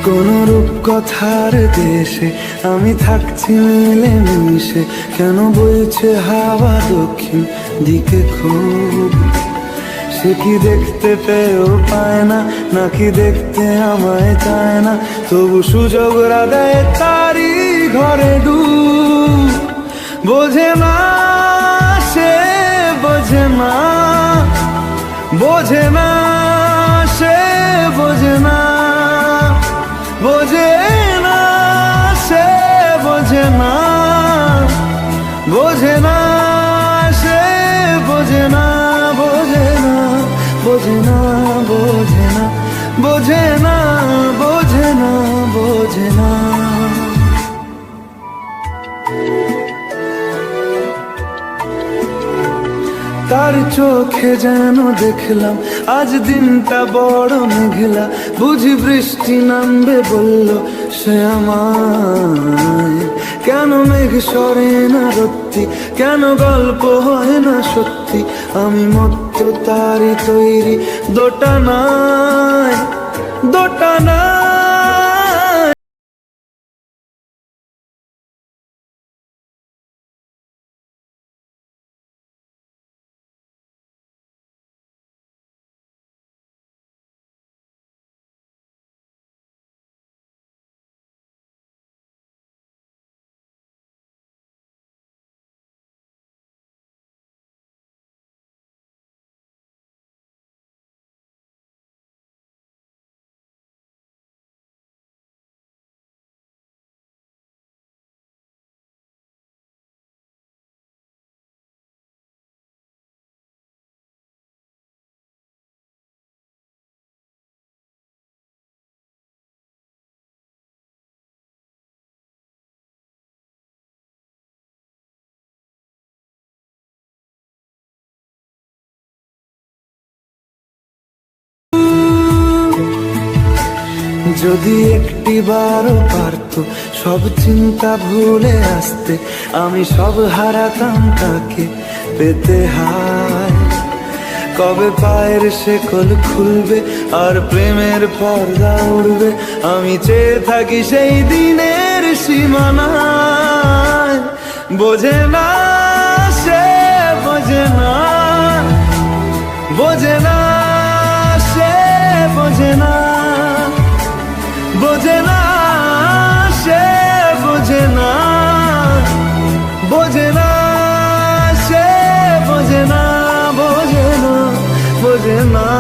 কোন রূপকথার দেশে আমি থাকছি মিলে মিশে, কেন বইছে হাওয়া দক্ষিণ দিকে খুব? সে কি দেখতে পেয়েও পায় না, নাকি দেখতে আমায় চায় না? তবু সুযোগরা দেয় তারি ঘরে ডুব। বোঝে না সে, বোঝে না, বোঝে না সে, বোঝে না, বোঝে না সে, বোঝে না, বোঝে না সে, বোঝে না, বোঝে না, বোঝে না, বোঝে না, বোঝে না, বোঝে না, বোঝে না। তার চোখে যেন দেখলাম আজ দিনটা বড় মেঘলা, বুঝি বৃষ্টি নামবে বলল সে আমায়। কেন মেঘ সরে না রত্তি, কেন গল্প হয় না সত্যি? আমি মত্ত তারি তৈরি দোটানায়, দোটানায়। যদি একটি বারও পারতো সব চিন্তা ভুলে আসতে, আমি সব হারাতাম তাকে পেতে হায়। কবে পায়ের শেকল খুলবে আর প্রেমের পর্দা উড়বে, আমি চেয়ে থাকি সেই দিনের সীমানায়। বোঝে না সে, বোঝে না, বোঝে না সে, বোঝে না, বোঝে না সে, বোঝে না, বোঝে না সে, বোঝে না, বোঝে না, বোঝে না।